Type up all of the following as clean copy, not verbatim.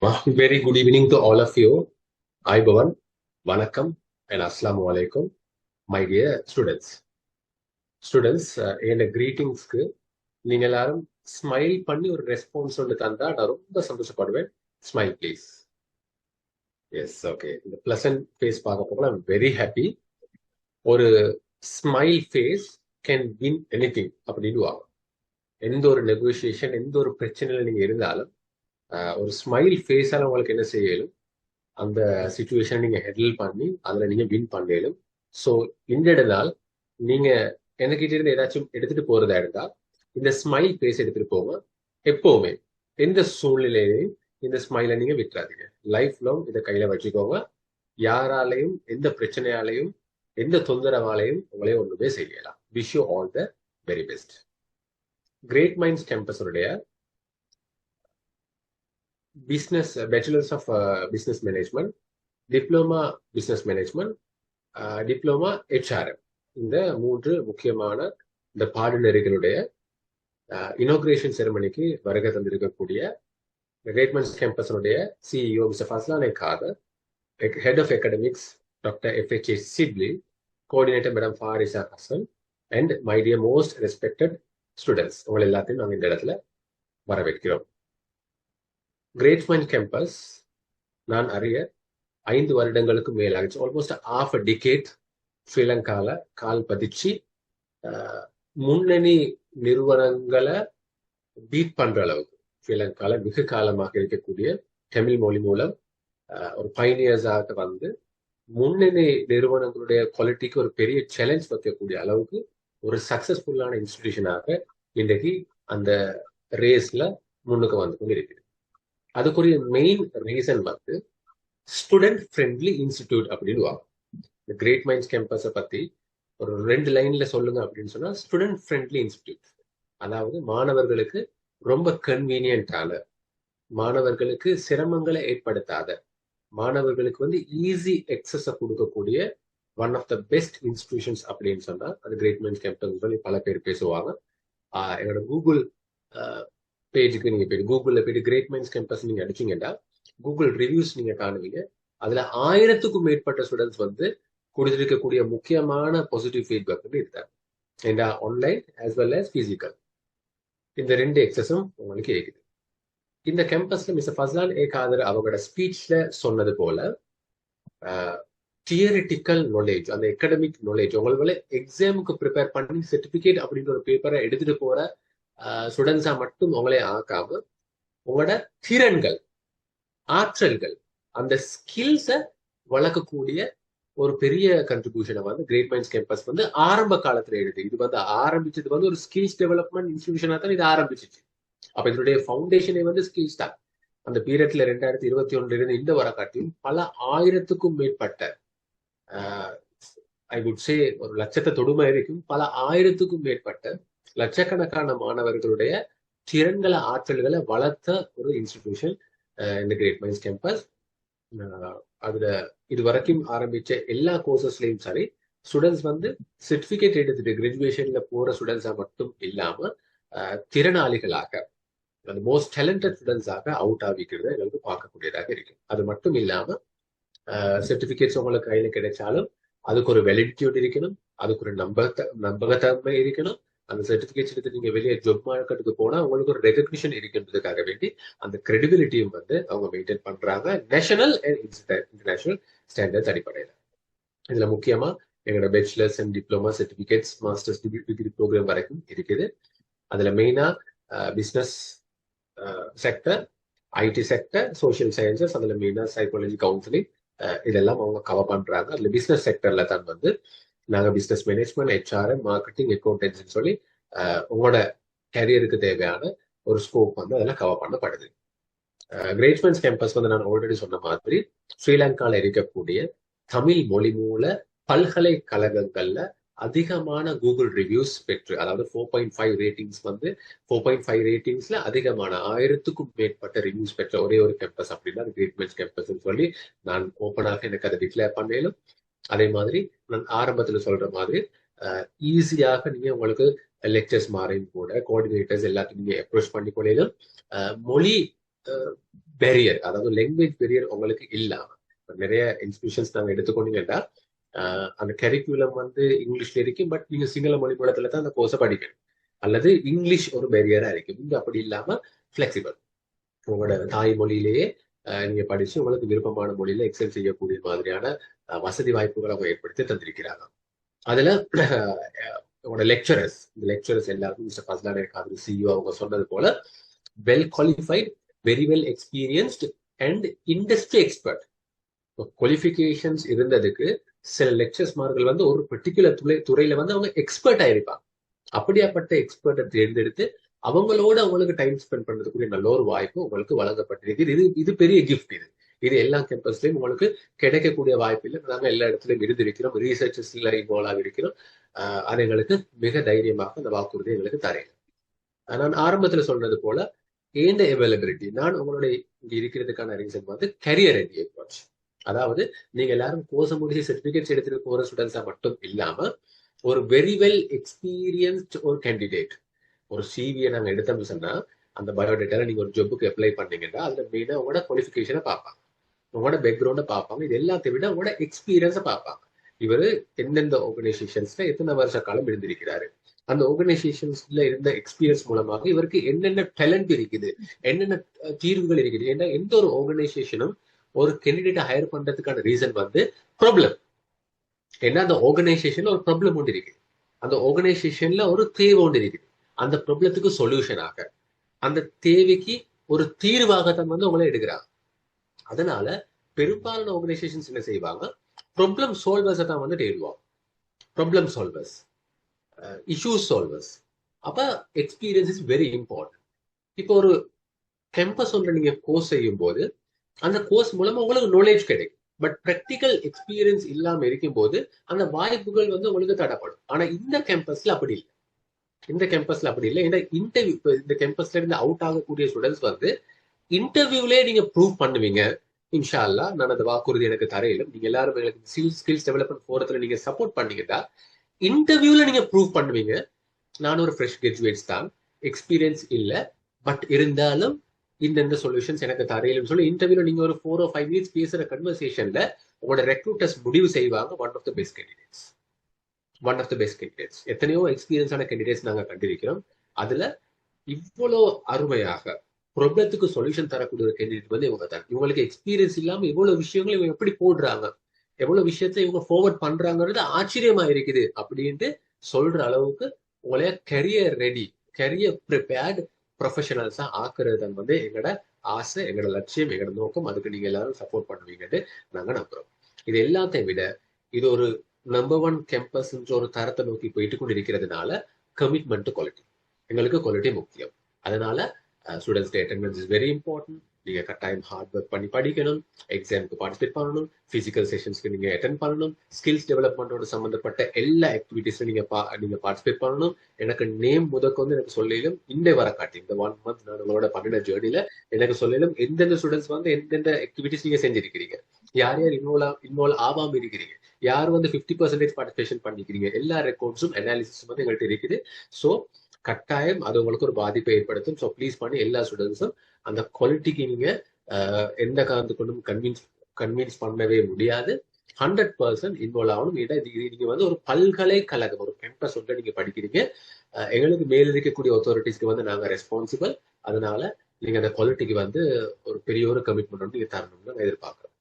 Very good evening to all of you. Ayubowan, Vanakkam, and Assalamu alaikum, my dear students. Students, என்ன greetingsக்கு நீங்க எல்லாரும் smile பண்ணி ஒரு response ஒன்று தந்தா நான் ரொம்ப சந்தோஷப்படுவேன். Smile please. Yes, okay. இந்த பிளசன்ட் ஃபேஸ் பார்க்க போக ஐம் வெரி ஹாப்பி. ஒரு smile face can win anything அப்படின்னு வாங்க. எந்த ஒரு நெகோசியேஷன், எந்த ஒரு பிரச்சனையில நீங்க இருந்தாலும் ஒரு ஸ்மைல் ஃபேஸால உங்களுக்கு என்ன செய்யலும், அந்த சுச்சுவேஷனை நீங்க ஹெண்டில் பண்ணி அதுல நீங்க வின் பண்ணலும். ஸோ இன்றைய நாள் நீங்க என்கிட்ட இருந்து ஏதாச்சும் எடுத்துட்டு போறதா இருந்தா இந்த ஸ்மைல் பேஸ் எடுத்துட்டு போங்க. எப்பவுமே எந்த சூழ்நிலையிலையும் இந்த ஸ்மைலை நீங்க விட்டுறாதீங்க. லைஃப் லாங் இதை கையில வச்சுக்கோங்க. யாராலையும் எந்த பிரச்சனையாலையும் எந்த தொந்தரவாலையும் உங்களே ஒண்ணுமே செய்யலாம். Wish you all the very best. Great minds கேம்பஸுடைய business bachelors of business management, diploma business management, diploma HRM, இந்த 3 முக்கியமான இந்த பாடநெறிகளுடைய இனோகிரேஷன் செரமனிக்கு வருகை தந்திருக்கக்கூடிய கிரேட் மைண்ட்ஸ் கேம்பஸனுடைய CEO mister Fazlan Kader, head of academics doctor FHA Shibly, coordinator madam Fariza Hasan, and my dear most respected students, உங்களை எல்லாத்தையும் நாங்கள் இந்த இடத்துல வரவேற்கிறோம். கிரேட் மைண்ட் கேம்பஸ் நான் அறிய 5 வருடங்களுக்கு மேலாகிச்சு. ஆல்மோஸ்ட் half a decade ஸ்ரீலங்கால கால் பதிச்சு முன்னணி நிறுவனங்களை பீட் பண்ற அளவுக்கு ஸ்ரீலங்கால மிக காலமாக இருக்கக்கூடிய தமிழ் மொழி மூலம் ஒரு பைனியர்ஸாக வந்து முன்னணி நிறுவனங்களுடைய குவாலிட்டிக்கு ஒரு பெரிய சேலஞ்ச் வைக்கக்கூடிய அளவுக்கு ஒரு சக்சஸ்ஃபுல்லான இன்ஸ்டிடியூஷனாக இன்றைக்கு அந்த ரேஸ்ல முன்னுக்கு வந்து கொண்டு இருக்குது. அதுக்குரிய மெயின் ரீசன் வந்து ஸ்டூடெண்ட் ஃப்ரெண்ட்லி இன்ஸ்டிடியூட் அப்படின்னு வாங்க. இந்த கிரேட் மைண்ட்ஸ் கேம்பஸை பத்தி ஒரு 2 லைன்ல சொல்லுங்க அப்படின்னு சொன்னா, ஸ்டூடெண்ட் ஃப்ரெண்ட்லி இன்ஸ்டிடியூட், அதாவது மாணவர்களுக்கு ரொம்ப கன்வீனியன்டான, மாணவர்களுக்கு சிரமங்களை ஏற்படுத்தாத, மாணவர்களுக்கு வந்து ஈஸி எக்ஸஸை கொடுக்கக்கூடிய one of the best institutions அப்படின்னு சொன்னா அது கிரேட் மைண்ட்ஸ் கேம்பஸ் சொல்லி பல பேர் பேசுவாங்க. என்னோட கூகுள் பேஜுக்கு நீங்க போயிட்டு கூகுள்ல போயிட்டு கிரேட் மைண்ட்ஸ் கேம்பஸ் நீங்க அடிச்சீங்கன்னா கூகுள் ரிவ்யூஸ் நீங்க காணுவீங்க. அதுல 1000க்கும் மேற்பட்ட ஸ்டூடெண்ட்ஸ் வந்து கொடுத்திருக்கக்கூடிய முக்கியமான பாசிட்டிவ் ஃபீட்பேக் வந்து இருக்காங்க. ஏண்டா online as well as physical, இந்த 2 எக்ஸஸும் உங்களுக்கு இருக்குது. இந்த கேம்பஸ்ல மிஸ்டர் ஃபஸ்லான் காதர் அவங்களோட ஸ்பீச்ல சொன்னது போல தியரிட்டிக்கல் நாலேஜ், அந்த அகாடமிக் நாலேஜ், உங்களை எக்ஸாமுக்கு ப்ரிப்பேர் பண்ணி சர்டிபிகேட் அப்படின்ற ஒரு பேப்பரை எடுத்துட்டு போற ஸ்டூடெண்ட்ஸா மட்டும் உங்களே ஆக்காம உங்களோட திறன்கள், ஆற்றல்கள், அந்த ஸ்கில்ஸை வளர்க்கக்கூடிய ஒரு பெரிய கண்ட்ரிபியூஷனை வந்து கிரேட் மைண்ட்ஸ் கேம்பஸ் வந்து ஆரம்ப காலத்துல எடுத்து, இது வந்து ஆரம்பிச்சது வந்து ஒரு ஸ்கில்ஸ் டெவலப்மெண்ட் இன்ஸ்டிடியூஷனா தான் இது ஆரம்பிச்சிச்சு. அப்ப இதனுடைய ஃபவுண்டேஷனே வந்து ஸ்கில்ஸ் தான். அந்த பீரியட்ல 2021 இருந்து இந்த வர காட்டியும் பல 1000க்கும் மேற்பட்ட, ஐ வுட் சே ஒரு லட்சத்தை தொடுமை வரைக்கும் பல 1000க்கும் மேற்பட்ட லட்சக்கணக்கான மாணவர்களுடைய திறன்களை, ஆற்றல்களை வளர்த்த ஒரு இன்ஸ்டிடியூஷன் இந்த கிரேட் மைண்ட்ஸ் கேம்பஸ். அதுல இது வரைக்கும் ஆரம்பிச்ச எல்லா கோர்சஸ்லயும் சரி, ஸ்டூடெண்ட்ஸ் வந்து சர்டிபிகேட் எடுத்துட்டு கிராஜுவேஷன்ல போற ஸ்டூடெண்ட்ஸா மட்டும் இல்லாம திறனாளிகளாக, அந்த மோஸ்ட் டேலண்டட் ஸ்டூடெண்ட்ஸாக அவுட் ஆகிக்கிறத எங்களுக்கு பார்க்கக்கூடியதாக இருக்கு. அது மட்டும் இல்லாம சர்டிபிகேட்ஸ் உங்களுக்கு கையில கிடைச்சாலும் அதுக்கு ஒரு வெலிடிட்டியூட் இருக்கணும், அதுக்கு ஒரு நம்பகத்தன்மை இருக்கணும். அந்த சர்டிபிகேட்ஸ் எடுத்து நீங்க வெளியே ஜாப் மார்க்கெட்டுக்கு போனா உங்களுக்கு ஒரு ரெகக்னிஷன் இருக்குன்றதுக்காக வேண்டி அந்த கிரெடிபிலிட்டியும் வந்து அவங்க மெயின்டைன் பண்றாங்க நேஷனல் அண்ட் இன்டர்நேஷனல் ஸ்டாண்டர்ட்ஸ் அடிப்படையில். இதுல முக்கியமா எங்களோட bachelors and diploma certificates, masters degree program வரைக்கும் இருக்குது. அதுல மெயினா business sector, IT sector, social sciences, அதுல மெயினா சைக்காலஜி, கவுன்சிலிங், இதெல்லாம் அவங்க கவர் பண்றாங்க. அதுல பிசினஸ் செக்டர்ல தான் வந்து நாங்க பிசினஸ் மேனேஜ்மெண்ட், ஹெச்ஆர்எம், மார்க்கெட்டிங், அக்கௌண்டன்சின்னு சொல்லி உங்களோட கேரியருக்கு தேவையான ஒரு ஸ்கோப் வந்து அதில் கவர் பண்ணப்படுது. கிரேட் மைண்ட்ஸ் கேம்பஸ் வந்து நான் ஆல்ரெடி சொன்ன மாதிரி ஸ்ரீலங்கால இருக்கக்கூடிய தமிழ் மொழி மூல பல்கலைக்கழகங்கள்ல அதிகமான கூகுள் ரிவ்யூஸ் பெற்று, அதாவது 4.5 ரேட்டிங்ஸ் வந்து 4.5 ரேட்டிங்ஸ்ல அதிகமான 1000க்கும் மேற்பட்ட ரிவ்யூஸ் பெற்ற ஒரே ஒரு கேம்பஸ் அப்படின்னா கிரேட் மைண்ட்ஸ் கேம்பஸ் சொல்லி நான் ஓப்பனாக எனக்கு அதை டிக்ளேர் பண்ணேலும். அதே மாதிரி நான் ஆரம்பத்துல சொல்ற மாதிரி ஈஸியாக நீங்க உங்களுக்கு லெக்சர்ஸ் மாறையும் கூட கோஆர்டினேட்டர்ஸ் எல்லாத்தையும் நீங்க அப்ரோச் பண்ணி கொள்ளையிலும் மொழி பேரியர், அதாவது லாங்குவேஜ் பேரியர் உங்களுக்கு இல்லாம நிறைய இன்ஸ்டிடியூஷன்ஸ் நாங்க எடுத்துக்கொண்டீங்கன்னா அந்த கரிக்குலம் வந்து இங்கிலீஷ்ல இருக்கும், பட் நீங்க சிங்கள மொழி மூலத்துல தான் அந்த கோர்ஸை படிக்கணும். அல்லது இங்கிலீஷ் ஒரு பேரியரா இருக்கும். இங்க அப்படி இல்லாம பிளெக்சிபிள், உங்களோட தாய்மொழியிலேயே நீங்க படிச்சு உங்களுக்கு விருப்பமான மொழியில எக்ஸல் செய்யக்கூடிய மாதிரியான வசதி வாய்ப்புகளை அவங்க ஏற்படுத்தி தந்திருக்கிறாங்க. அதுல உங்களோட லெக்சரர்ஸ், இந்த லெக்சரர்ஸ் எல்லாருக்கும் மிஸ்டர் ஃபஸ்லான் காது சிஇஓ அவங்க சொன்னது போல well qualified, very well experienced and industry expert. Qualifications இருந்ததுக்கு சில லெக்சர்ஸ்மார்கள் வந்து ஒரு பர்டிகுலர் துறையில வந்து அவங்க எக்ஸ்பர்ட் ஆயிருப்பாங்க. அப்படியாப்பட்ட எக்ஸ்பர்ட்டை தேர்ந்தெடுத்து அவங்களோட அவங்களுக்கு டைம் ஸ்பெண்ட் பண்றதுக்குரிய நல்ல ஒரு வாய்ப்பு உங்களுக்கு வழங்கப்பட்டிருக்கு. இது பெரிய கிஃப்ட். இது எல்லா கேம்பஸ்லயும் உங்களுக்கு கிடைக்கக்கூடிய வாய்ப்பு இல்லை. நாங்க எல்லா இடத்துலயும் இருந்திருக்கிறோம், ரீசர்ச்சஸ்ல இன்வால்வ் ஆகிருக்கிறோம். அது எங்களுக்கு மிக தைரியமாக அந்த வாக்குறுதி எங்களுக்கு தரையில. நான் ஆரம்பத்துல சொன்னது போல ஏண்ட அவைலபிலிட்டி, நான் உங்களுடைய இங்க இருக்கிறதுக்கான ரீசன் வந்து கரியர் ரெடி அப்ரோச். அதாவது நீங்க எல்லாரும் கோர்ஸ் முடிச்சு சர்டிபிகேட்ஸ் எடுத்துட்டு போற ஸ்டூடெண்ட்ஸா மட்டும் இல்லாம ஒரு வெரி வெல் எக்ஸ்பீரியன்ஸ்ட் ஒரு கேண்டிடேட், ஒரு சிவியை நாங்க எடுத்தோம்னு சொன்னா அந்த பயோடேட்டால நீங்க ஒரு ஜாபுக்கு அப்ளை பண்ணீங்கன்னா அதுல மெயினா உங்களோட குவாலிஃபிகேஷனை பார்ப்பாங்க, உங்களோட பேக்ரவுண்டை பார்ப்பாங்க. இது எல்லாத்தையும் விட உங்களோட எக்ஸ்பீரியன்ஸை பார்ப்பாங்க. இவர் எந்தெந்த ஆர்கனைசேஷன்ஸ்ல எத்தனை வருஷ காலம் இருந்திருக்கிறாரு, அந்த ஆர்கனைசேஷன்ஸ்ல இருந்த எக்ஸ்பீரியன்ஸ் மூலமாக இவருக்கு என்னென்ன டேலண்ட் இருக்குது, என்னென்ன தீர்வுகள் இருக்குது. ஏன்னா எந்த ஒரு ஆர்கனைசேஷனும் ஒரு கேண்டிடேட்டை ஹையர் பண்றதுக்கான ரீசன் வந்து ப்ராப்ளம். ஏன்னா அந்த ஆர்கனைசேஷன்ல ஒரு ப்ராப்ளம் ஒன்று இருக்கு, அந்த ஆர்கனைசேஷன்ல ஒரு தேவை ஒன்று இருக்குது. அந்த ப்ராப்ளத்துக்கு சொல்யூஷனாக, அந்த தேவைக்கு ஒரு தீர்வாகத்தான் வந்து உங்களை எடுக்கிறாங்க. அதனால பெரும்பாலான ஆர்கனைசேஷன்ஸ் என்ன செய்வாங்க, ப்ராப்ளம் சால்வர்ஸை தான் வந்து தேடுவாங்க. Problem solvers, issues solvers. அப்ப எக்ஸ்பீரியன்ஸ் இஸ் வெரி இம்பார்ட்டன்ட். இப்போ ஒரு கேம்பஸ் ஒன்று நீங்க கோர்ஸ் செய்யும் போது அந்த கோர்ஸ் மூலமா உங்களுக்கு நாலேஜ் கிடைக்கும். பட் ப்ராக்டிக்கல் எக்ஸ்பீரியன்ஸ் இல்லாம இருக்கும் போது அந்த வாய்ப்புகள் வந்து உங்களுக்கு தடப்படும். ஆனா இந்த கேம்பஸ்ல அப்படி இல்லை. இந்த கேம்பஸ்ல அப்படி இல்லை. ஏன்னா இன்டர்வியூ, இந்த கேம்பஸ்ல இருந்து அவுட் ஆகக்கூடிய ஸ்டூடெண்ட்ஸ் வந்து இன்டர்வியூலே நீங்க ப்ரூவ் பண்ணுவீங்க. இன்ஷா அல்லா நான் அந்த வாக்குறுதி எனக்கு தரையில, நீங்க எல்லாரும் எனக்கு ஸ்கில்ஸ் டெவலப்மெண்ட் போறதுல நீங்க சப்போர்ட் பண்ணீங்கன்னா இன்டர்வியூல நீங்க ப்ரூவ் பண்ணுவீங்க, நான் ஒரு ஃப்ரெஷ் கிராஜுவேட்ஸ் தான், எக்ஸ்பீரியன்ஸ் இல்லை, பட் இருந்தாலும் இந்த சொல்யூஷன்ஸ் எனக்கு தரையிலும் சொல்லி இன்டர்வியூல நீங்க ஒரு 4 or 5 minutes பேசுற கன்வர்சேஷன்ல உங்களோட ரெக்ரூட்டர்ஸ் முடிவு செய்வாங்க one of the best candidates. One of the best candidates. எத்தனையோ எக்ஸ்பீரியன்ஸான கேண்டிடேட்ஸ் நாங்க கண்டிருக்கிறோம். அதுல இவ்வளோ அருமையாக ப்ராப்ளத்துக்கு சொல்யூஷன் தரக்கூடிய ஒரு கேண்டிடேட் வந்து இவங்க தான். இவங்களுக்கு எக்ஸ்பீரியன்ஸ் இல்லாம இவ்வளவு விஷயங்களை இவங்க எப்படி போடுறாங்க, எவ்வளவு விஷயத்தை இவங்க ஃபார்வர்ட் பண்றாங்கிறது ஆச்சரியமா இருக்குது அப்படின்ட்டு சொல்ற அளவுக்கு உங்களைய கரியர் ரெடி, கரியர் ப்ரிப்பேர்டு ப்ரொஃபஷனல்ஸா ஆக்குறது தான் வந்து எங்களோட ஆசை, எங்களோட லட்சியம், எங்களோட நோக்கம். அதுக்கு நீங்க எல்லாரும் சப்போர்ட் பண்ணுவீங்கன்னு நாங்க நம்புறோம். இது எல்லாத்தையும் விட இது ஒரு நம்பர் 1 கேம்பஸ் ஒரு தரத்தை நோக்கி போயிட்டு கொண்டு இருக்கிறதுனால கமிட்மெண்ட் டு குவாலிட்டி, எங்களுக்கு குவாலிட்டி முக்கியம். அதனால students attendance is very important. நீங்க கட்டாயம் ஹார்ட் ஒர்க் பண்ணி படிக்கணும், எக்ஸாமுக்கு பார்ட்டிசிபேட் பண்ணணும், பிசிக்கல் செஷன்ஸ்க்கு நீங்க அட்டென்ட் பண்ணணும், ஸ்கில்ஸ் டெவலப்மெண்டோட சம்பந்தப்பட்ட எல்லா ஆக்டிவிட்டிஸ்ல நீங்க பார்ட்டிசிபேட் பண்ணணும். எனக்கு நேம் முதற்கொண்டு எனக்கு சொல்லிலும் இந்த வர காட்டி இந்த 1 month நான் உங்களோட பண்ணின ஜேர்னில எனக்கு சொல்லிலும் எந்தெந்த ஸ்டூடெண்ட்ஸ் வந்து எந்தெந்த ஆக்டிவிட்டிஸ் நீங்க செஞ்சிருக்கிறீங்க, யார் யார் இன்வால்வ் ஆகாம இருக்கிறீங்க, யார் வந்து 50% பார்ட்டிசிபேஷன் பண்ணிக்கிறீங்க, எல்லா ரெக்கார்ட்ஸும் அனாலிசிஸும் வந்து எங்கள்கிட்ட இருக்குது. ஸோ கட்டாயம் அது உங்களுக்கு ஒரு பாதிப்பை ஏற்படுத்தும். ஸோ ப்ளீஸ் பண்ணி எல்லா ஸ்டூடெண்ட்ஸும் அந்த குவாலிட்டிக்கு நீங்க எந்த காரணத்து கொண்டும் கன்வின்ஸ் பண்ணவே முடியாது. 100% இன்வால்வ் ஆகணும். நீங்க வந்து ஒரு பல்கலைக்கழகம், ஒரு கேம்பஸ் வந்து நீங்க படிக்கிறீங்க. எங்களுக்கு மேல் இருக்கக்கூடிய அத்தாரிட்டிஸ்க்கு வந்து நாங்க ரெஸ்பான்சிபிள். அதனால நீங்க அந்த குவாலிட்டிக்கு வந்து ஒரு பெரிய ஒரு கமிட்மெண்ட் வந்து நீங்க தரணும்னு நான் எதிர்பார்க்கிறோம்.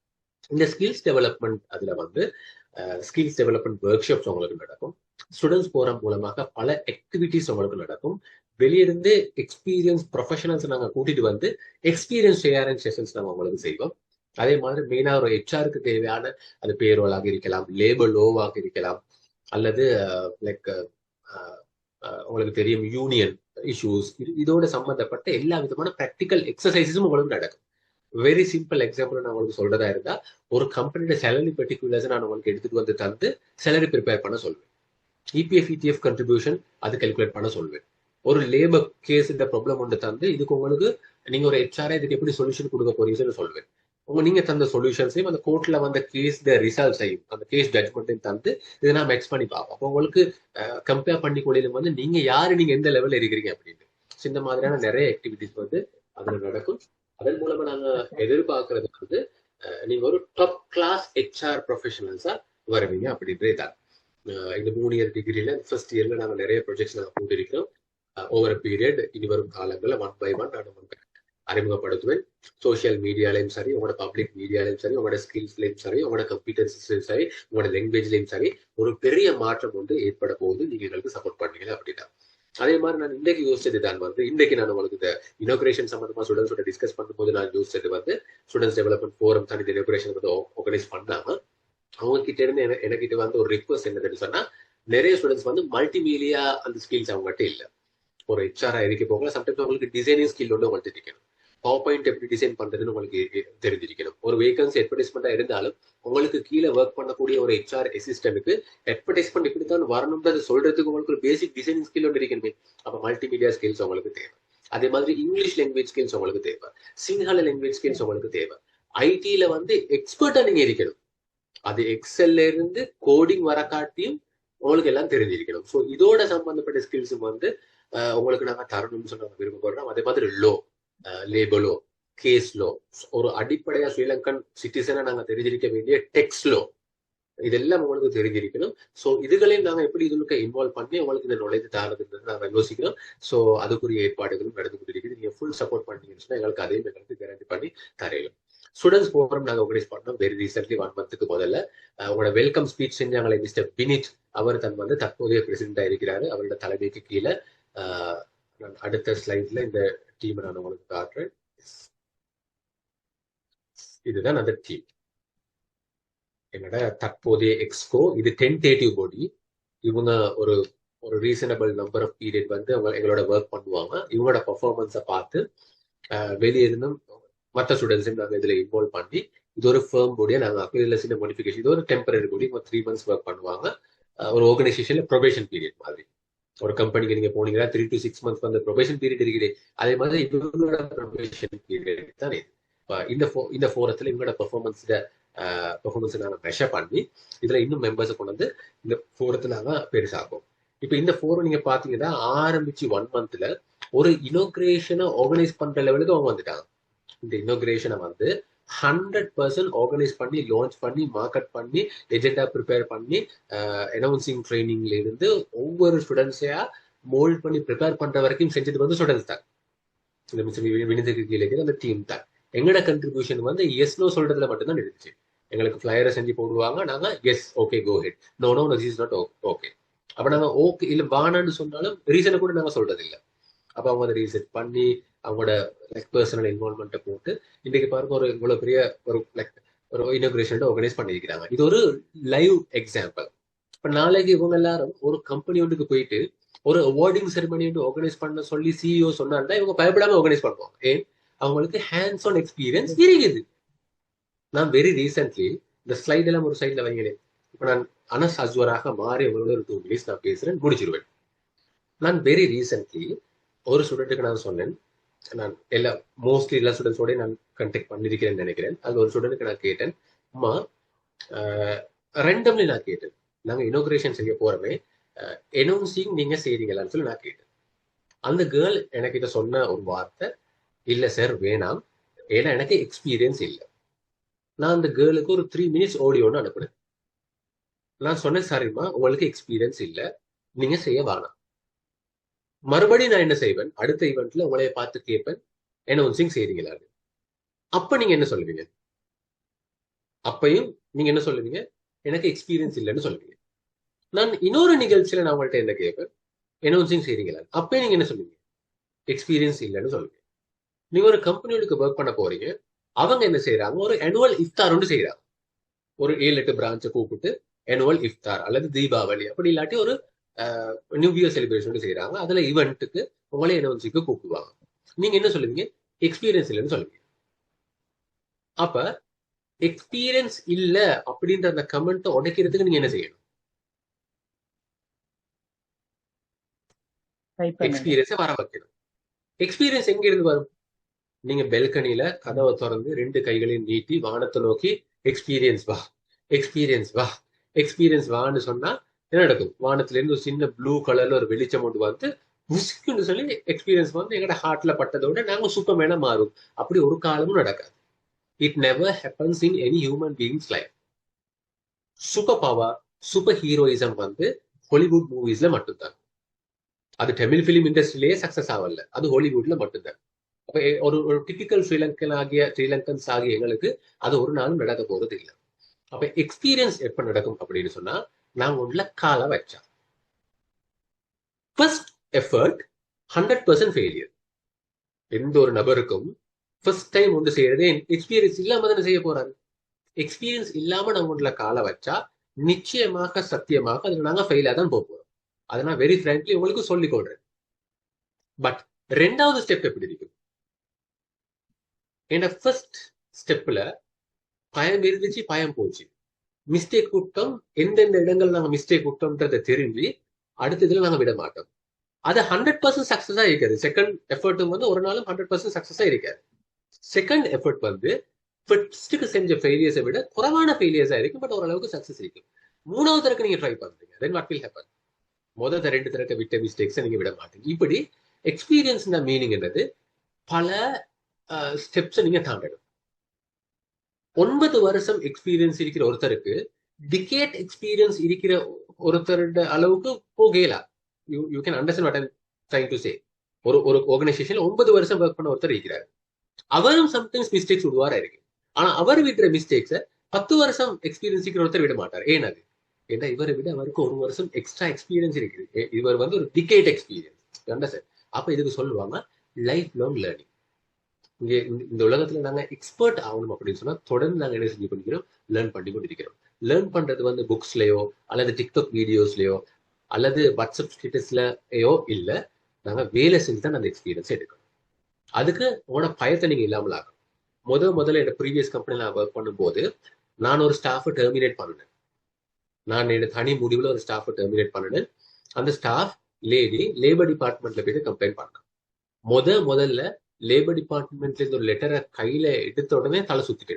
இந்த ஸ்கில்ஸ் டெவலப்மெண்ட் அதுல வந்து ஸ்கில்ஸ் டெவலப்மெண்ட் ஒர்க் ஷாப்ஸ் உங்களுக்கு நடக்கும். ஸ்டூடெண்ட்ஸ் போற மூலமாக பல ஆக்டிவிட்டிஸ் உங்களுக்கு நடக்கும். வெளியிருந்து எக்ஸ்பீரியன்ஸ் ப்ரொஃபஷனல்ஸ் நாங்க கூட்டிட்டு வந்து எக்ஸ்பீரியன்ஸ் ஷேரிங் செஷன்ஸ் நாங்க உங்களுக்கு செய்வோம். அதே மாதிரி மெயினா ஒரு ஹெச்ஆருக்கு தேவையான அது பேரோலாக இருக்கலாம், லேபர் லோவாக இருக்கலாம், அல்லது லைக் உங்களுக்கு தெரியும் யூனியன் இஷ்யூஸ், இதோட சம்பந்தப்பட்ட எல்லா விதமான ப்ராக்டிக்கல் எக்ஸசைஸஸும் உங்களுக்கு நடக்கும். வெரி சிம்பிள் எக்ஸாம்பிள் நான் உங்களுக்கு சொல்றதா இருந்தா, ஒரு கம்பெனியோட சேலரி பர்டிகுலர்ஸ் நான் உங்களுக்கு எடுத்துட்டு வந்து தந்து சேலரி ப்ரிப்பேர் பண்ண சொல்வேன். இபிஎஃப் இடிஎஃப் கண்ட்ரிபியூஷன் அது கால்குலேட் பண்ண சொல்வேன். ஒரு லேபர் கேஸ் இந்த ப்ராப்ளம் ஒன்று தந்து இதுக்கு உங்களுக்கு நீங்க ஒரு ஹெச்ஆர் இதுக்கு எப்படி சொல்யூஷன் கொடுக்க போறீங்கன்னு சொல்வேன். நீங்க தந்த சொல்யூஷன்ஸையும் அந்த கோர்ட்ல வந்த கேஸ் ரிசல்ட்ஸையும் அந்த கேஸ் ஜட்மெண்ட்டையும் தந்து இதை நான் மேக்ஸ் பண்ணி பார்ப்போம். அப்போ உங்களுக்கு கம்பேர் பண்ணி கொள்ளையிலும் வந்து நீங்க யாரு, நீங்க எந்த லெவல்ல இருக்கிறீங்க அப்படின்னு. இந்த மாதிரியான நிறைய ஆக்டிவிட்டிஸ் வந்து அதுல நடக்கும். அதன் மூலமா நாங்க எதிர்பார்க்கறது வந்து நீங்க ஒரு டாப் கிளாஸ் ஹெச்ஆர் ப்ரொஃபஷனல்ஸா வருவீங்க அப்படின்றதான். இந்த 3 இயர் டிகிரியில ஃபர்ஸ்ட் இயர்ல நாங்க நிறைய ப்ரொஜெக்ட்ஸ் நாங்க போட்டிருக்கிறோம். ஓவர் பீரியட் இனி வரும் காலங்களில் ஒன் பை ஒன் நான் உங்களுக்கு அறிமுகப்படுத்துவேன். சோஷியல் மீடியாலையும் சரி, உங்களோட பப்ளிக் மீடியாலையும் சரி, உங்களோட ஸ்கில்ஸ்லையும் சரி, உங்களோட கம்ப்யூட்டர்ஸ்லையும் சரி, உங்களோட லாங்குவேஜ்லையும் சரி ஒரு பெரிய மாற்றம் வந்து ஏற்பட போகுது. நீங்க எங்களுக்கு சப்போர்ட் பண்ணீங்க அப்படின்னா. அதே மாதிரி நான் இன்னைக்கு யோசிச்சது தான் வந்து இன்னைக்கு நான் உங்களுக்கு இந்த இனோகிரேஷன் சம்பந்தமா ஸ்டூடெண்ட்ஸோட டிஸ்கஸ் பண்ணும்போது நான் யோசிச்சது வந்து ஸ்டூடெண்ட்ஸ் டெவலப்மெண்ட் ஃபோரம் தான் இந்த இனோகிரேஷன் வந்து ஆர்கனைஸ் பண்ணாம அவங்க கிட்ட இருந்து எனக்கிட்ட வந்து ஒரு ரிக்வஸ்ட் என்னதுன்னு சொன்னா, நிறைய ஸ்டூடெண்ட்ஸ் வந்து மல்டிமீடியா அந்த ஸ்கில்ஸ் அவங்ககிட்ட இல்ல. ஒரு ஹெச்ஆரா இருக்க போகல சம்டைம்ஸ் உங்களுக்கு டிசைனிங் ஸ்கில் வந்து உங்களுக்கு இருக்கணும். பவர் பாயிண்ட் எப்படி டிசைன் பண்றதுன்னு உங்களுக்கு தெரிஞ்சிருக்கணும். ஒரு வேகன்சி அட்வர்டைஸ்மெண்டா இருந்தாலும் உங்களுக்கு கீழே ஒர்க் பண்ணக்கூடிய ஒரு ஹெச்ஆர் அசிஸ்டன்ட்டுக்கு அட்வர்டைஸ்மெண்ட் இப்படித்தான் வரணும்ன்றது சொல்றதுக்கு உங்களுக்கு ஒரு பேசிக் டிசைனிங் ஸ்கில் ஒன்று இருக்கணுமே. அப்ப மல்டிமீடியா ஸ்கில்ஸ் உங்களுக்கு தேவை. அதே மாதிரி இங்கிலீஷ் லாங்குவேஜ் ஸ்கில்ஸ் உங்களுக்கு தேவை. சிங்கள லாங்குவேஜ் ஸ்கில்ஸ் உங்களுக்கு தேவை. ஐடியில வந்து எக்ஸ்பர்ட்டா நீங்க இருக்கணும். அது எக்ஸல்ல இருந்து கோடிங் வர காட்டியும் உங்களுக்கு எல்லாம் தெரிஞ்சிருக்கணும். ஸோ இதோட சம்பந்தப்பட்ட ஸ்கில்ஸும் வந்து உங்களுக்கு நாங்க தரணும்னு சொன்ன விரும்பப்படுறோம். அதே மாதிரி law, labour law, case law, ஒரு அடிப்படையா ஸ்ரீலங்கன் சிட்டிசனா நாங்க தெரிஞ்சிருக்க வேண்டிய டெக்ஸ் லோ, இதெல்லாம் உங்களுக்கு தெரிஞ்சிருக்கணும். ஸோ இதுகளையும் நாங்க எப்படி இதுக்கு இன்வால்வ் பண்ணி உங்களுக்கு இந்த நாலேஜ் தரதுன்றது நாங்க யோசிக்கிறோம். ஸோ அதுக்குரிய ஏற்பாடுகளும் நடந்து கொண்டிருக்குது. நீங்க ஃபுல் சப்போர்ட் பண்ணீங்கன்னு எங்களுக்கு அதையும் எங்களுக்கு கேரண்டி பண்ணி தரையிலும். ஸ்டூடெண்ட்ஸ் ப்ரோக்ராம் நாங்கள் ஆர்கனைஸ் பண்ணோம் வெரி ரீசென்ட்லி 1 மந்த்துக்கு முதல்ல. உங்களோட வெல்கம் ஸ்பீச் செஞ்சாங்களே மிஸ்டர் பினிட், அவர் வந்து தற்போதைய பிரசிடென்டா இருக்கிறாரு. அவரோட தலைமைக்கு கீழே நான் அடுத்த ஸ்லைட்ல இந்த டீமை நான் உங்களுக்கு காட்டுறேன். இதுதான் அந்த டீம், என்னோட தற்போதைய எக்ஸ்கோ. இது டென்டேட்டிவ் பாடி. இவங்க ஒரு ஒரு ரீசனபிள் நம்பர் ஆஃப் பீரியட் வந்து எங்களோட ஒர்க் பண்ணுவாங்க. இவங்களோட பர்ஃபார்மன்ஸை பார்த்து வெளியே இருந்தும் மற்ற ஸ்டூடெண்ட்ஸையும் நாங்கள் இதில் இன்வால்வ் பண்ணி இது ஒரு ஃபேர்ம் போடியா நாங்கள் அப்போ சின்ன மாடிஃபிகேஷன், இது ஒரு டெம்பரரி போடி 3 months ஒர்க் பண்ணுவாங்க. ஒரு ஆர்கனைசேஷன்ல ப்ரொபேஷன் பீரியட் மாதிரி. ஒரு கம்பெனிக்கு நீங்க போனீங்கன்னா 3 to 6 months வந்து ப்ரொபேஷன் பீரியட் இருக்குது. அதே மாதிரி இவங்களோட ப்ரொபேஷன் பீரியட் தான் இது. இந்த ஃபோரத்தில் இவங்களோட பெர்ஃபார்மன்ஸை நாங்கள் மெஷர் பண்ணி இதுல இன்னும் மெம்பர்ஸை கொண்டு வந்து இந்த ஃபோரத்தை நாங்கள் பெருசாகும். இப்போ இந்த ஃபோரம் நீங்க பாத்தீங்கன்னா ஆரம்பிச்சு 1 monthல ஒரு இனோகிரேஷனை ஆர்கனைஸ் பண்ற லெவலுக்கு அவங்க வந்துட்டாங்க. இந்த இனோகிரேஷனை வந்து 100% ஆர்கனைஸ் பண்ணி லான்ச் பண்ணி மார்க்கெட் பண்ணி எஜெண்டா ப்ரிப்பேர் பண்ணி அனௌன்சிங் ட்ரைனிங்ல இருந்து ஒவ்வொரு ஸ்டூடெண்ட்ஸையா மோல்ட் பண்ணி ப்ரிப்பேர் பண்ற வரைக்கும் செஞ்சது வந்து ஸ்டூடெண்ட்ஸ் தான். இந்த மிஸ் வினிதுக்கு கீழே அந்த டீம் தான். எங்களோட கண்ட்ரிபியூஷன் வந்து எஸ் நோ சொல்றதுல மட்டும்தான் இருந்துச்சு. எங்களுக்கு ஃபிளையரை செஞ்சு போடுவாங்க, நாங்க yes okay go ahead, no no this is not okay. அப்ப நாங்க ஓகே இல்ல வானான்னு சொன்னாலும் ரீசனை கூட நாங்க சொல்றது இல்லை. அப்ப அவங்க அதை ரீசெட் பண்ணி அவங்களோட பர்சனல் இன்வால்மெண்ட்டை போட்டு இன்னைக்கு பாருங்க ஒரு இவ்வளவு பெரிய ஒரு இனோகிரேஷன் ஆர்கனைஸ் பண்ணியிருக்கிறாங்க. இது ஒரு லைவ் எக்ஸாம்பிள். இப்ப நாளைக்கு இவங்க எல்லாரும் ஒரு கம்பெனி ஒன்றுக்கு போயிட்டு ஒரு அவார்டிங் செரிமனி ஒன்று ஆர்கனைஸ் பண்ண சொல்லி சிஇஓ சொன்னாங்கன்னா இவங்க பயப்படாம ஆர்கனைஸ் பண்ணுவாங்க. ஏன்? அவங்களுக்கு ஹேண்ட்ஸ் ஆன் எக்ஸ்பீரியன்ஸ் இருக்குது. நான் வெரி ரீசென்ட்லி இந்த ஸ்லைட் எல்லாம் ஒரு சைட்ல வைங்களேன். இப்ப நான் அனஸ் அஸ்வராக மாறி அவங்களோட ஒரு 2 minutes நான் பேசுறேன், முடிச்சிருவேன். நான் வெரி ரீசென்ட்லி ஒரு ஸ்டூடெண்ட்டுக்கு நான் சொன்னேன், நான் மோஸ்ட்லி எல்லா ஸ்டூடெண்ட்ஸோட நான் கண்டெக்ட் பண்ணிருக்கிறேன்னு நினைக்கிறேன். அது ஒரு ஸ்டூடெண்ட்டுக்கு நான் கேட்டேன், அம்மா ரெண்டம்லி நான் கேட்டேன், நாங்க இனோகிரேஷன் செய்ய போறோமே அனௌன்சிங் நீங்க செய்றீங்களான்னு சொல்லி நான் கேட்டேன். அந்த கேர்ள் எனக்கு இதை சொன்ன ஒரு வார்த்தை, இல்ல சார் வேணாம், ஏன்னா எனக்கு எக்ஸ்பீரியன்ஸ் இல்லை. நான் அந்த கேர்ளுக்கு ஒரு 3 minutes ஆடியோன்னு அனுப்புனேன். நான் சொன்னேன், சரிம்மா உங்களுக்கு எக்ஸ்பீரியன்ஸ் இல்லை, நீங்க செய்ய வேணாம். மறுபடியும் நான் என்ன செய்வேன், அடுத்த ஈவெண்ட்ல உங்களைய பார்த்து கேட்பேன், அனௌன்சிங் செய்றீங்களா? அப்ப நீங்க என்ன சொல்லுவீங்க? அப்பையும் நீங்க என்ன சொல்லுவீங்க? எனக்கு எக்ஸ்பீரியன்ஸ் இல்லைன்னு சொல்லுவீங்க. நான் இன்னொரு நிகழ்ச்சியில நான் உங்கள்கிட்ட என்ன கேட்பேன், அனௌன்சிங் செய்றீங்களா? அப்பயும் நீங்க என்ன சொல்லுவீங்க? எக்ஸ்பீரியன்ஸ் இல்லைன்னு சொல்லுவீங்க. நீங்க ஒரு கம்பெனிகளுக்கு ஒர்க் பண்ண போறீங்க, அவங்க என்ன செய்யறாங்க, ஒரு அனுவல் இஃப்தார் ஒன்று செய்யறாங்க. ஒரு 7-8 பிரான்ச்சை கூப்பிட்டு அனுவல் இஃப்தார் அல்லது தீபாவளி அப்படி இல்லாட்டி ஒரு நியூ இயர் செலிப்ரேஷன் செய்யறாங்க. அதுல ஈவெண்ட்டுக்கு உங்களே அனௌன்சிங்க்கு கூப்பிடுவாங்க. நீங்க என்ன சொல்லுவீங்க? எக்ஸ்பீரியன்ஸ் இல்லைன்னு சொல்லுவீங்க. அப்ப எக்ஸ்பீரியன்ஸ் இல்ல அப்படின்ற அந்த கமெண்ட்டை உடைக்கிறதுக்கு நீங்க என்ன செய்யணும்? எக்ஸ்பீரியன்ஸை வர வைக்கணும். எக்ஸ்பீரியன்ஸ் எங்க இருந்து வரும்? நீங்க பெல்கனில கதவை திறந்து 2 கைகளையும் நீட்டி வானத்தை நோக்கி எக்ஸ்பீரியன்ஸ் வா, எக்ஸ்பீரியன்ஸ் வா, எக்ஸ்பீரியன்ஸ் வான்னு சொன்னா என்ன நடக்கும்? வானத்துல இருந்து ஒரு சின்ன ப்ளூ கலர்ல ஒரு வெளிச்சம் கொண்டு வந்து உசுக்குன்னு சொல்லி எக்ஸ்பீரியன்ஸ் வந்து எங்களோட ஹார்ட்ல பட்டதோட நாங்க சூப்பர்மேனா மாறும். அப்படி ஒரு காலமும் நடக்காது. It never happens in any human beings life. Super power, super heroism வந்து ஹாலிவுட் மூவிஸ்ல மட்டும்தான். அது தமிழ் பிலிம் இண்டஸ்ட்ரியிலேயே சக்சஸ் ஆகல, அது ஹாலிவுட்ல மட்டும்தான். அப்ப ஒரு டிபிக்கல் ஸ்ரீலங்கன்ஸ் ஆகிய எங்களுக்கு அது ஒரு நாளும் நடக்க போறது இல்லை. அப்ப எக்ஸ்பீரியன்ஸ் எப்ப நடக்கும் அப்படின்னு சொன்னா, நாங்க உள்ள கால வச்சா ஃபர்ஸ்ட் எஃபர்ட் 100% ஃபெயிலியர். எந்த ஒரு நபருக்கும் ஃபர்ஸ்ட் டைம் ஒன்று செய்யறதே எக்ஸ்பீரியன்ஸ் இல்லாம தானே செய்ய போறாரு. எக்ஸ்பீரியன்ஸ் இல்லாம நாங்க உள்ள கால வச்சா நிச்சயமாக சத்தியமாக அதுல நாங்க ஃபெயிலா தான் போக போறோம். அதை நான் வெரி ஃப்ராங்க்லி உங்களுக்கு சொல்லிக் கொடுறேன். பட் ரெண்டாவது ஸ்டெப் எப்படி இருக்கும்? என்னோட ஃபர்ஸ்ட் ஸ்டெப்ல பயம் இருந்துச்சு, பயம் போச்சு. மிஸ்டேக் விட்டோம், எந்தெந்த இடங்கள் நாங்க மிஸ்டேக் விட்டோம்ன்றதை தெரிஞ்சு அடுத்ததுல நாங்க விட மாட்டோம். அது 100% சக்சஸா இருக்காது. செகண்ட் எஃபர்ட்டும் வந்து ஒரு நாளும் 100% சக்சஸா இருக்காது. செகண்ட் எஃபர்ட் வந்து ஃபர்ஸ்ட்டுக்கு செஞ்ச ஃபெயிலியர்ஸை விட குறைவான ஃபெயிலியர்ஸா இருக்கும், பட் ஓரளவுக்கு சக்சஸ் இருக்கும். மூணாவது தடவை நீங்க ட்ரை பண்றீங்க, தென் வாட் வில் ஹேப்பன்? முதல் ரெண்டு தடவை விட்ட மிஸ்டேக்ஸை நீங்க விட மாட்டீங்க. இப்படி எக்ஸ்பீரியன்ஸ் மீனிங் என்னது? பல ஸ்டெப்ஸை நீங்க தாண்டணும். 9 வருஷம் எக்ஸ்பீரியன்ஸ் இருக்கிற ஒருத்தருக்கு டிகேட் எக்ஸ்பீரியன்ஸ் இருக்கிற ஒருத்தரோட அளவுக்கு போகலாம். You can understand what I'm trying to say. ஒரு ஆர்கனைசேஷன்ல 9 வருஷம் ஒர்க் பண்ண ஒருத்தர் இருக்கிறார். அவரும் சம்டைம்ஸ் மிஸ்டேக்ஸ் விடுவாரா இருக்கு. ஆனா அவர் விடுற மிஸ்டேக்ஸை 10 வருஷம் எக்ஸ்பீரியன்ஸ் இருக்கிற ஒருத்தர் விட மாட்டார். ஏன்னாது? ஏன்னா இவரை விட அவருக்கு ஒரு வருஷம் எக்ஸ்ட்ரா எக்ஸ்பீரியன்ஸ் இருக்குது. இவர் வந்து ஒரு டிகேட் எக்ஸ்பீரியன்ஸ். அப்ப இதுக்கு சொல்லுவாங்க லைஃப் லாங் லேர்னிங். இங்க இந்த உலகத்துல நாங்க எக்ஸ்பர்ட் ஆகணும் அப்படின்னு சொன்னா தொடர்ந்து நாங்க என்ன செஞ்சு பண்ணிக்கிறோம்? லேர்ன் பண்ணி கொண்டிருக்கிறோம். லேர்ன் பண்றது வந்து புக்ஸ்லயோ அல்லது டிக்டாக் வீடியோஸ்லயோ அல்லது வாட்ஸ்அப் ஸ்டேட்டஸ்லயோ இல்ல, நாங்க வேலை செஞ்சு தான் அந்த எக்ஸ்பீரியன்ஸ் எடுக்கணும். அதுக்கு உங்களோட பயத்தை நீங்க இல்லாமல் ஆகணும். முதல்ல என்னோட ப்ரீவியஸ் கம்பெனில நான் ஒர்க் பண்ணும்போது நான் ஒரு ஸ்டாஃபை டெர்மினேட் பண்ணினேன். நான் என்னோட தனி முடிவுல ஒரு ஸ்டாஃபை டெர்மினேட் பண்ணினேன். அந்த ஸ்டாஃப் லேடி லேபர் டிபார்ட்மெண்ட்ல போயிட்டு கம்ப்ளைண்ட் பண்ணான். முதல்ல லேபர் டிபார்ட்மெண்ட்ல இருந்து ஒரு லெட்டரை கையில எடுத்த உடனே தலை சுத்திட்டு.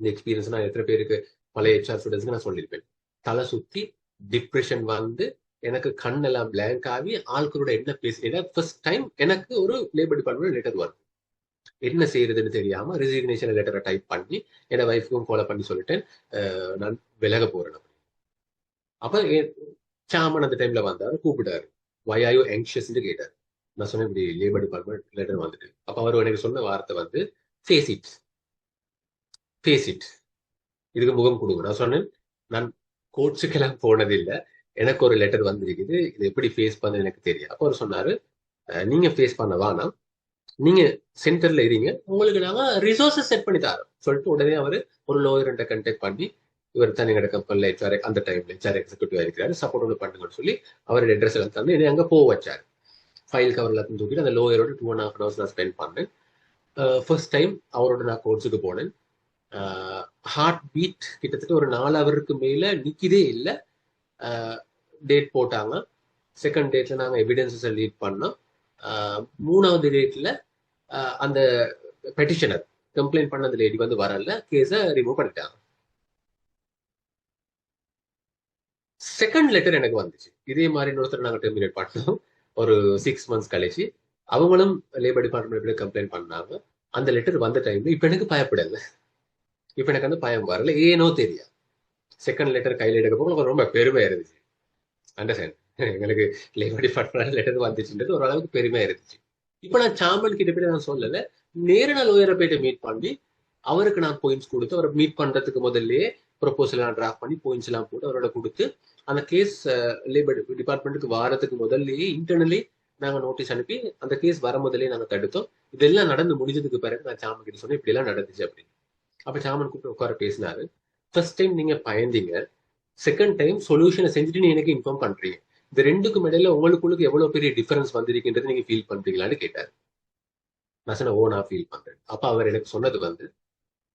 இந்த எக்ஸ்பீரியன்ஸ் நான் எத்தனை பேருக்கு பழைய ஹெச்ஆர் ஸ்டூடெண்ட்ஸ்க்கு நான் சொல்லியிருப்பேன். தலை சுத்தி டிப்ரெஷன் வந்து எனக்கு கண்ணெல்லாம் பிளாங்க் ஆகி ஆட்களோட என்ன பேசுறேன். ஃபர்ஸ்ட் டைம் எனக்கு ஒரு லேபர் டிபார்ட்மெண்ட் லெட்டர் வரும். என்ன செய்யறதுன்னு தெரியாம ரெசிக்னேஷன் லெட்டரை டைப் பண்ணி என்னோட வைஃபுக்கும் ஃபாலோ பண்ணி சொல்லிட்டேன், நான் விலக போறேன். அப்ப சாமன் அந்த டைம்ல வந்தாரு, கூப்பிட்டாரு. வை ஆர் யூ ஆங்ஷியஸ்ன்னு கேட்டாரு. நான் சொன்னேன் இப்படி லேபர் டிபார்ட்மெண்ட் லெட்டர் வந்துட்டு. அப்ப அவர் எனக்கு சொன்ன வார்த்தை வந்து ஃபேஸ் இட், ஃபேஸ் இட், இதுக்கு முகம் கொடுங்க. நான் சொன்னேன் நான் கோர்ட்ஸுக்கெல்லாம் போனது இல்லை, எனக்கு ஒரு லெட்டர் வந்திருக்குது, இது எப்படி ஃபேஸ் பண்ண எனக்கு தெரியும். அப்போ அவர் சொன்னாரு நீங்க ஃபேஸ் பண்ண வேணாம், நீங்க சென்டர்ல இருங்க, உங்களுக்கு நாங்க ரிசோர்ஸஸ் செட் பண்ணி தரோம் சொல்லிட்டு உடனே அவர் ஒரு லோயர்கிட்ட கண்டெக்ட் பண்ணி இவர் தனி கிட கம்பெனில ஹெச்ஆர் அந்த டைம்ல ஹெச்ஆர் எக்ஸிக்யூட்டிவ் இருக்கிறாரு, சப்போர்ட் ஒன்று பண்ணுங்கன்னு சொல்லி அவரோட அட்ரஸ் எல்லாம் தந்து என்னை அங்கே போக வச்சாரு. ஃபைல் கவர் எல்லாத்தையும் தூக்கிட்டு அந்த லோயரோட 2.5 hours நான் ஸ்பெண்ட் பண்ணேன். ஃபர்ஸ்ட் டைம் அவரோட நான் கோர்ஸுக்கு போனேன். ஹார்ட் பீட் கிட்டத்தட்ட ஒரு 4 hours மேல நிற்கிதே இல்லை. டேட் போட்டாங்க. செகண்ட் டேட்ல நாங்கள் எவிடன்சஸை லீட் பண்ணோம். 3வது டேட்ல அந்த பெட்டிஷனர் கம்ப்ளைண்ட் பண்ண அந்த லேடி வந்து வரல, கேஸை ரிமூவ் பண்ணிட்டாங்க. செகண்ட் லெட்டர் எனக்கு வந்துச்சு. இதே மாதிரி இன்னொருத்தர் நாங்கள் டெர்மினேட் பண்ணோம் ஒரு 6 months கழிச்சு. அவங்களும் லேபர் டிபார்ட்மெண்ட் கம்ப்ளைண்ட் பண்ணாங்க. அந்த லெட்டர் வந்த டைம்ல இப்ப எனக்கு பயப்படல, இப்ப எனக்கு வந்து பயம் வரல, ஏனோ தெரியாது. செகண்ட் லெட்டர் கையில் எடுக்க போக ரொம்ப பெருமையா இருந்துச்சு. அண்டர்ஸ்டாண்ட், எங்களுக்கு லேபர் டிபார்ட்மெண்ட் லெட்டர் வந்துச்சுன்றது ஓரளவுக்கு பெருமையா இருந்துச்சு. இப்ப நான் சாம்பல் கிட்ட போய் நான் சொல்லல, நேர நான் லோயரை போயிட்டு மீட் பண்ணி அவருக்கு நான் பாயிண்ட்ஸ் கொடுத்து, அவரை மீட் பண்றதுக்கு முதல்லயே ப்ரொபோசல் எல்லாம் டிராஃப்ட் பண்ணி பாயிண்ட்ஸ் எல்லாம் போட்டு அவரோட கொடுத்து அந்த கேஸ் லேபர் டிபார்ட்மெண்ட்டுக்கு வாரத்துக்கு முதல்லயே இன்டர்னலி நாங்க நோட்டீஸ் அனுப்பி அந்த கேஸ் வர முதலே நாங்க தடுத்தோம். இதெல்லாம் நடந்து முடிஞ்சதுக்கு பிறகு நான் சாமன் கிட்ட சொன்னேன் இப்படி எல்லாம் நடந்துச்சு அப்படின்னு. அப்ப சாமன் கூப்பிட்டு உட்கார பேசினாரு. ஃபர்ஸ்ட் டைம் நீங்க பயந்தீங்க, செகண்ட் டைம் சொல்யூஷனை செஞ்சுட்டு நீ எனக்கு இன்ஃபார்ம் பண்றீங்க, இந்த ரெண்டுக்கும் இடையில உங்களுக்குள்ளுக்கு எவ்வளவு பெரிய டிஃபரன்ஸ் வந்திருக்குன்றது நீங்க ஃபீல் பண்றீங்களான்னு கேட்டாரு. நான் சொன்ன நான் ஃபீல் பண்றேன். அப்ப அவர் எனக்கு சொன்னது வந்து,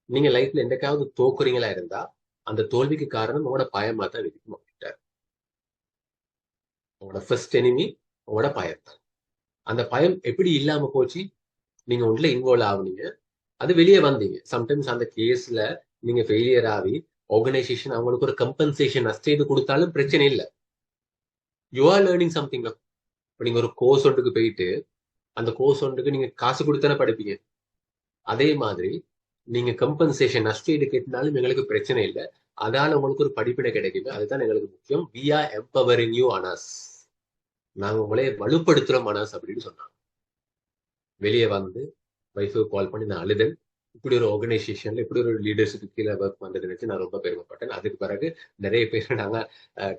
நீங்க லைஃப்ல என்னைக்காவது தோக்குறீங்களா இருந்தா அந்த தோல்விக்கு காரணம் உங்களோட பயமா தான் இருக்கும் அப்படின்ட்டார். உங்களோட ஃபர்ஸ்ட் எனிமி உங்களோட பயம் தான். அந்த பயம் எப்படி இல்லாம போச்சு? நீங்க உள்ள இன்வால்வ் ஆகுனீங்க, அது வெளியே வந்தீங்க. சம்டைம்ஸ் அந்த கேஸ்ல நீங்க ஃபெயிலியர் ஆகி ஆர்கனைசேஷன் அவங்களுக்கு ஒரு கம்பன்சேஷன் நஷ்டீடு கொடுத்தாலும் பிரச்சனை இல்லை. You are learning something. நீங்க ஒரு கோர்ஸ் ஒன்றுக்கு போயிட்டு அந்த கோர்ஸ் ஒன்றுக்கு நீங்க காசு கொடுத்தானே படிப்பீங்க. அதே மாதிரி நீங்க கம்பன்சேஷன் நஷ்டஈடு கேட்டினாலும் எங்களுக்கு பிரச்சனை இல்லை. அதால உங்களுக்கு ஒரு படிப்பினை கிடைக்குது. அதுதான் எங்களுக்கு முக்கியம். வி ஆர் எம்பவரிங் யூ அனாஸ். நாங்க உங்களே வலுப்படுத்துறோம் அனாஸ் அப்படின்னு சொன்னாங்க. வெளியே வந்து வைஃபுக்கு கால் பண்ணி நான் அழுதேன். இப்படி ஒரு ஆர்கனைசேஷன்ல இப்படி ஒரு லீடர்ஷிப் கீழே ஒர்க் வந்தது நினைச்சு நான் ரொம்ப பெருமைப்பட்டேன். அதுக்கு பிறகு நிறைய பேர் நாங்க